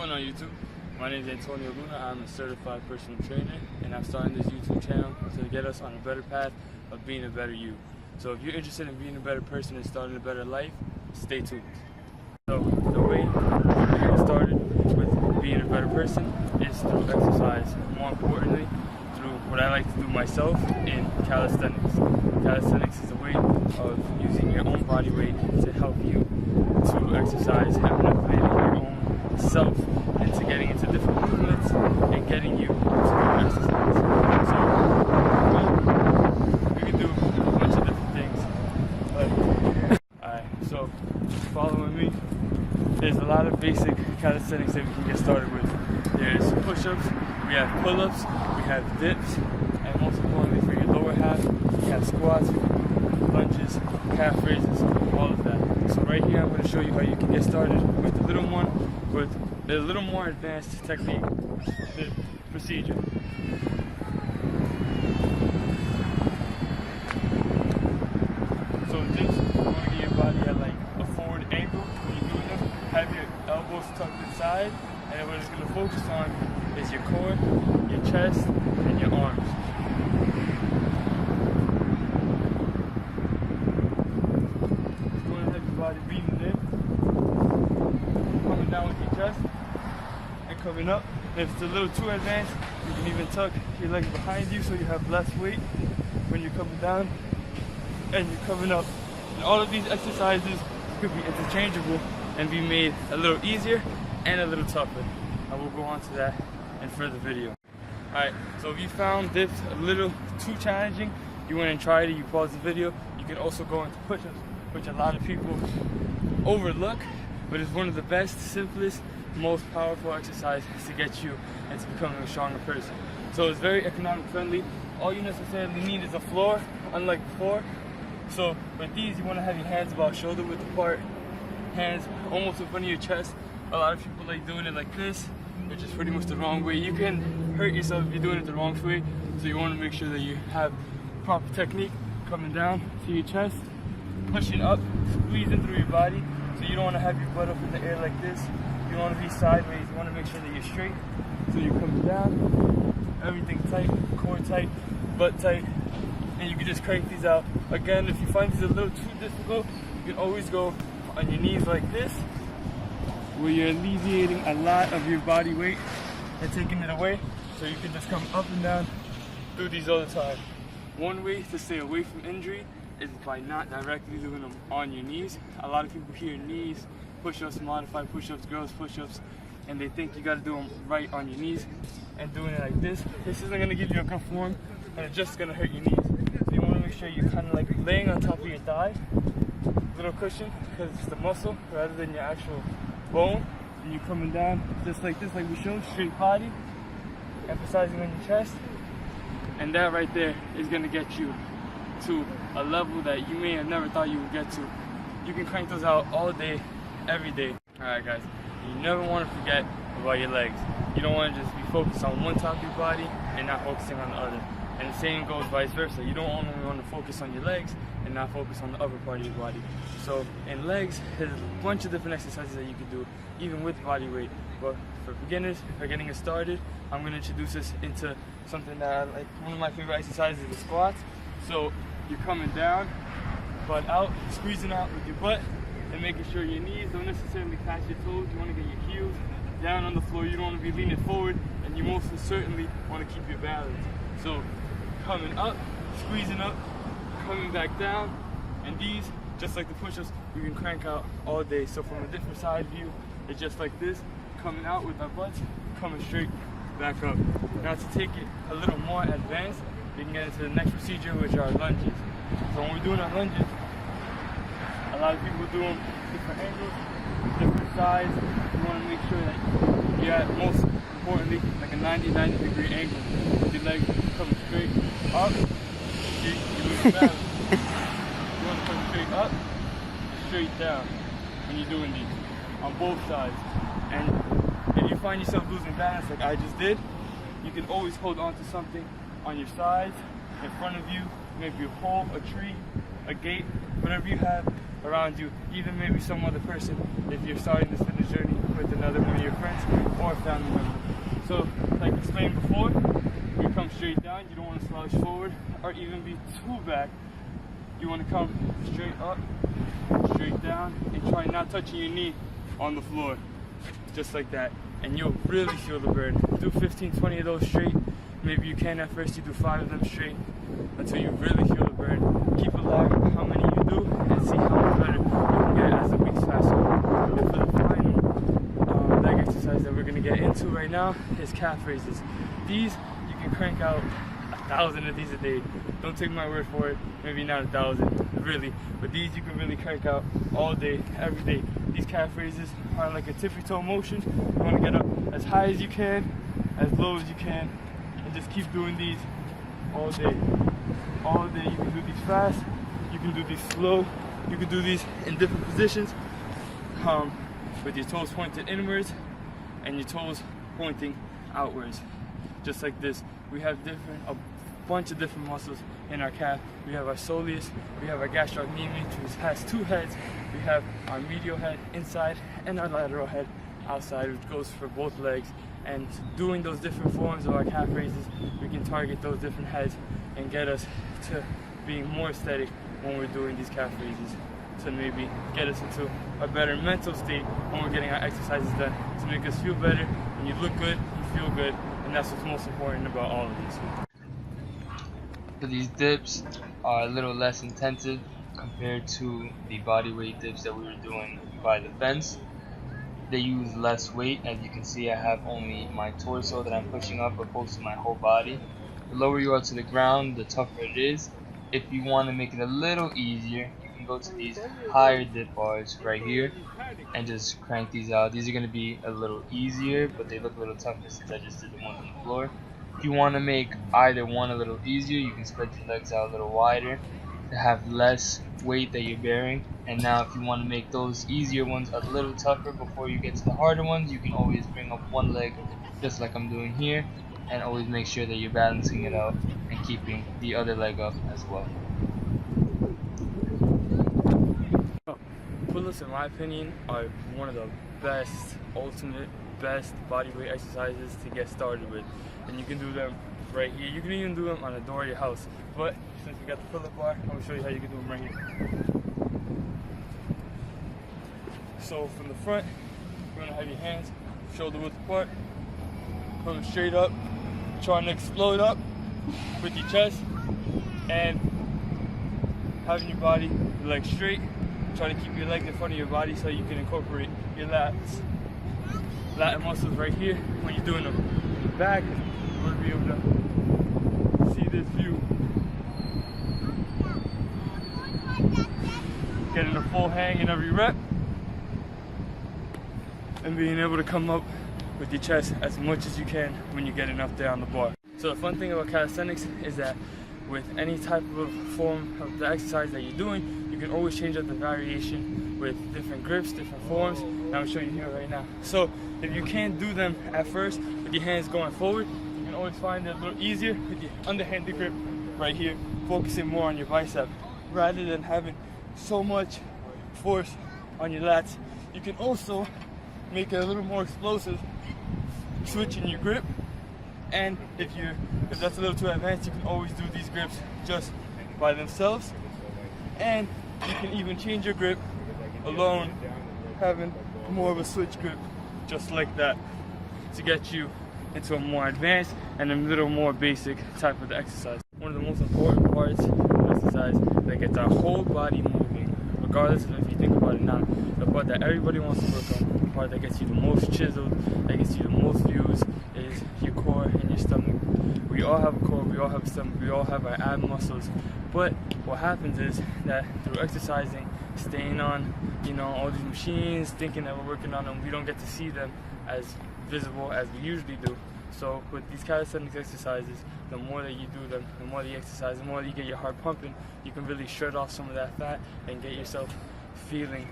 going on YouTube? My name is Antonio Luna. I'm a certified personal trainer, and I'm starting this YouTube channel to get us on a better path of being a better you. So if you're interested in being a better person and starting a better life, stay tuned. So the way to get started with being a better person is through exercise. More importantly, through what I like to do myself in calisthenics. Calisthenics is a way of using your own body weight to help you to exercise and manipulate your own self into getting into different movements and getting you to do exercise. So you can do a bunch of different things. Alright, so following me, there's a lot of basic calisthenics that we can get started with. There's push-ups, we have pull-ups, we have dips, and most importantly for your lower half, we have squats, lunges, calf raises, all of that. So right here I'm going to show you how you can get started with the little one, with a little more advanced technique, the procedure. So this, you want to get your body at like a forward angle when you're doing them. Have your elbows tucked inside, and then what it's going to focus on is your core, your chest, and your arms. Just going to have your body breathing in, coming down with your chest, and coming up. If it's a little too advanced, you can even tuck your legs behind you so you have less weight when you're coming down and you're coming up. And all of these exercises could be interchangeable and be made a little easier and a little tougher. I will go on to that in further video. Alright, so if you found this a little too challenging, you went and tried it, you paused the video, you can also go into push-ups, which a lot of people overlook, but it's one of the best, simplest, most powerful exercises to get you into becoming a stronger person. So it's very economic friendly. All you necessarily need is a floor, unlike before. So with these, you want to have your hands about shoulder width apart, hands almost in front of your chest. A lot of people like doing it like this, which is pretty much the wrong way. You can hurt yourself if you're doing it the wrong way. So you want to make sure that you have proper technique, coming down to your chest, pushing up, squeezing through your body. So you don't want to have your butt up in the air like this. You don't want to be sideways. You want to make sure that you're straight. So you're coming down, everything tight, core tight, butt tight, and you can just crank these out. Again, if you find these a little too difficult, you can always go on your knees like this, where you're alleviating a lot of your body weight and taking it away. So you can just come up and down, do these all the time. One way to stay away from injury is by not directly doing them on your knees. A lot of people hear knees, push-ups, modified push-ups, girls push-ups, and they think you got to do them right on your knees. And doing it like this isn't going to give you a good form, and it's just going to hurt your knees. So you want to make sure you're kind of like laying on top of your thigh, little cushion, because it's the muscle rather than your actual bone. And you're coming down just like this, like we showed, straight body, emphasizing on your chest, and that right there is going to get you to a level that you may have never thought you would get to. You can crank those out all day, every day. Alright guys, you never want to forget about your legs. You don't want to just be focused on one top of your body and not focusing on the other. And the same goes vice versa. You don't only want to focus on your legs and not focus on the upper part of your body. So in legs, there's a bunch of different exercises that you can do, even with body weight. But for beginners, for getting it started, I'm going to introduce us into something that I like. One of my favorite exercises is the squats. So you're coming down, butt out, squeezing out with your butt, and making sure your knees don't necessarily catch your toes. You want to get your heels down on the floor. You don't want to be leaning forward, and you most certainly want to keep your balance. So coming up, squeezing up, coming back down, and these, just like the push-ups, you can crank out all day. So from a different side view, it's just like this, coming out with our butts, coming straight back up. Now to take it a little more advanced, we can get into the next procedure, which are lunges. So when we're doing our lunges, a lot of people do them different angles, different sides. You want to make sure that you're at, most importantly, like a 90 degree angle. With your legs coming straight up, you lose balance. You want to come straight up, straight down when you're doing these, on both sides. And if you find yourself losing balance like I just did, you can always hold on to something on your sides, in front of you, maybe a pole, a tree, a gate, whatever you have around you, even maybe some other person if you're starting this fitness journey with another one of your friends, family member. So, like explained before, you come straight down, you don't want to slouch forward or even be too back. You want to come straight up, straight down, and try not touching your knee on the floor. Just like that. And you'll really feel the burn. Do 15, 20 of those straight. Maybe you can at first, you do 5 of them straight until you really feel the burn. Keep a log of how many you do and see how much better you can get as the weeks pass on. And for the final leg exercise that we're going to get into right now is calf raises. These, you can crank out 1,000 of these a day. Don't take my word for it, maybe not 1,000, really. But these you can really crank out all day, every day. These calf raises are like a tippy toe motion. You want to get up as high as you can, as low as you can, and just keep doing these all day. All day. You can do these fast, you can do these slow, you can do these in different positions, with your toes pointed inwards and your toes pointing outwards. Just like this. We have a bunch of different muscles in our calf. We have our soleus, we have our gastrocnemius, which has 2 heads. We have our medial head inside and our lateral head outside, which goes for both legs. And doing those different forms of our calf raises, we can target those different heads and get us to being more aesthetic when we're doing these calf raises, to maybe get us into a better mental state when we're getting our exercises done, to make us feel better. When you look good, you feel good, and that's what's most important about all of these. So these dips are a little less intensive compared to the body weight dips that we were doing by the fence. They use less weight. As you can see, I have only my torso that I'm pushing up opposed to my whole body. The lower you are to the ground, the tougher it is. If you want to make it a little easier, you can go to these higher dip bars right here and just crank these out. These are going to be a little easier, but they look a little tougher since I just did the ones on the floor. If you want to make either one a little easier, you can spread your legs out a little wider to have less weight that you're bearing. And now if you want to make those easier ones a little tougher before you get to the harder ones, you can always bring up one leg just like I'm doing here, and always make sure that you're balancing it out and keeping the other leg up as well. Pull-ups, in my opinion, are one of the best, ultimate best bodyweight exercises to get started with. And you can do them right here. You can even do them on the door of your house. But since we got the pull-up bar, I'm gonna show you how you can do them right here. So from the front, you're gonna have your hands shoulder width apart, coming straight up, trying to explode up with your chest, and having your body, your legs straight. Try to keep your legs in front of your body so you can incorporate your lats. Lat muscles right here. When you're doing them in the back, you want to be able to see this view. Getting a full hang in every rep, and being able to come up with your chest as much as you can when you're getting up there on the bar. So the fun thing about calisthenics is that with any type of form of the exercise that you're doing, you can always change up the variation with different grips, different forms, and I'm showing you here right now. So if you can't do them at first with your hands going forward, you can always find it a little easier with your underhanded grip right here, focusing more on your bicep rather than having so much force on your lats. You can also make it a little more explosive, switching your grip. And if that's a little too advanced, you can always do these grips just by themselves. And you can even change your grip alone, having more of a switch grip, just like that, to get you into a more advanced and a little more basic type of the exercise. One of the most important parts of the exercise that gets our whole body moving, regardless of if you think about it now, the part that everybody wants to work on, the part that gets you the most chiseled, that gets you the most views, is your core and your stomach. We all have a core, we all have a stomach, we all have our ab muscles, but what happens is that through exercising, staying on, all these machines, thinking that we're working on them, we don't get to see them as visible as we usually do. So with these calisthenics exercises, the more that you do them, the more that you exercise, the more that you get your heart pumping, you can really shred off some of that fat and get yourself feeling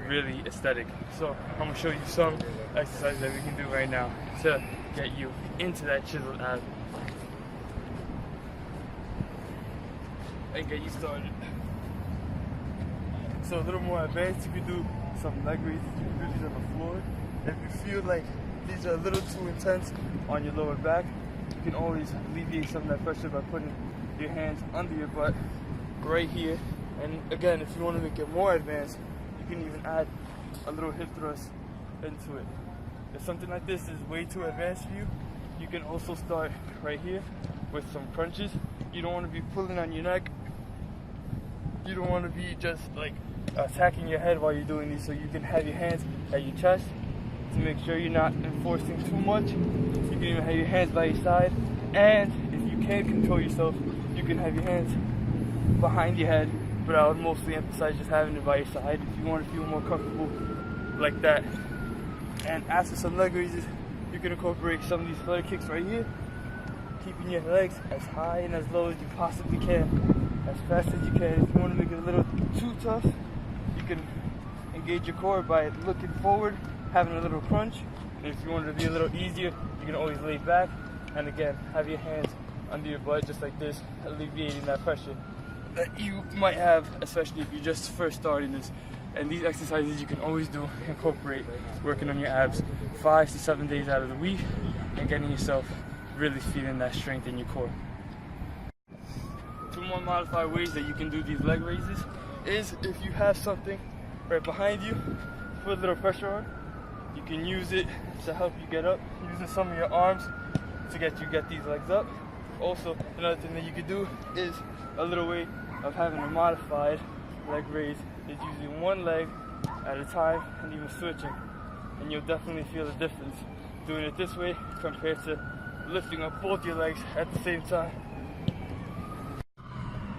really aesthetic. So I'm gonna show you some exercises that we can do right now to get you into that chiseled ab and get you started. So a little more advanced, you can do some leg raises, you can do these on the floor. If you feel like these are a little too intense on your lower back, you can always alleviate some of that pressure by putting your hands under your butt right here. And again, if you want to make it more advanced, you can even add a little hip thrust into it. If something like this is way too advanced for you, you can also start right here with some crunches. You don't want to be pulling on your neck. You don't want to be just like attacking your head while you're doing these, so you can have your hands at your chest to make sure you're not enforcing too much. You can even have your hands by your side, and if you can't control yourself, you can have your hands behind your head, but I would mostly emphasize just having it by your side if you want to feel more comfortable like that. And after some leg raises, you can incorporate some of these flutter kicks right here, keeping your legs as high and as low as you possibly can, as fast as you can. If you want to make it a little too tough, you can engage your core by looking forward, having a little crunch. And if you want it to be a little easier, you can always lay back and again have your hands under your butt just like this, alleviating that pressure that you might have, especially if you're just first starting this. And these exercises you can always do, incorporate working on your abs 5 to 7 days out of the week and getting yourself really feeling that strength in your core. 2 more modified ways that you can do these leg raises is if you have something right behind you, put a little pressure on. You can use it to help you get up, using some of your arms to get these legs up. Also, another thing that you could do is a little way of having a modified leg raise is using one leg at a time and even switching, and you'll definitely feel the difference doing it this way compared to lifting up both your legs at the same time.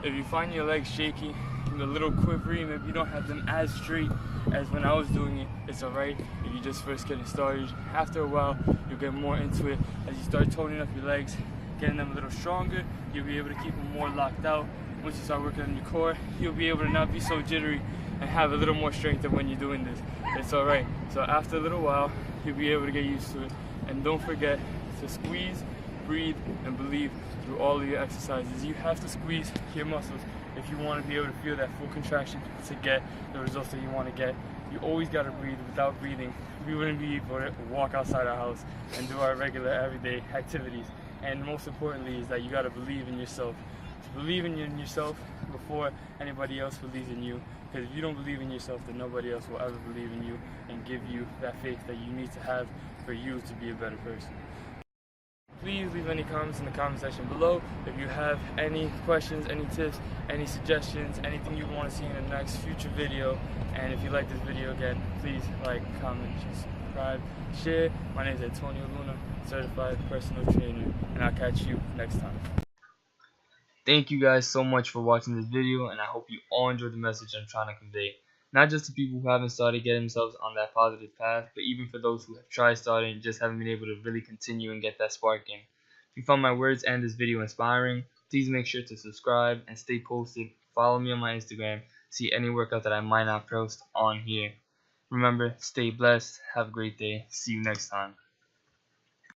If you find your legs shaky and a little quivery, maybe you don't have them as straight as when I was doing it, it's alright if you're just first getting started. After a while, you'll get more into it. As you start toning up your legs, getting them a little stronger, you'll be able to keep them more locked out. Once you start working on your core, you'll be able to not be so jittery and have a little more strength than when you're doing this. It's alright. So after a little while, you'll be able to get used to it. And don't forget to squeeze, breathe, and believe through all of your exercises. You have to squeeze your muscles if you want to be able to feel that full contraction to get the results that you want to get. You always got to breathe. Without breathing, we wouldn't be able to walk outside our house and do our regular everyday activities. And most importantly is that you got to believe in yourself. Believe in yourself before anybody else believes in you, because if you don't believe in yourself, then nobody else will ever believe in you and give you that faith that you need to have for you to be a better person. Please leave any comments in the comment section below. If you have any questions, any tips, any suggestions, anything you want to see in the next future video, and if you like this video, again, please like, comment, subscribe, share. My name is Antonio Luna, certified personal trainer, and I'll catch you next time. Thank you guys so much for watching this video, and I hope you all enjoyed the message I'm trying to convey. Not just to people who haven't started getting themselves on that positive path, but even for those who have tried starting and just haven't been able to really continue and get that spark in. If you found my words and this video inspiring, please make sure to subscribe and stay posted. Follow me on my Instagram, see any workout that I might not post on here. Remember, stay blessed, have a great day, see you next time.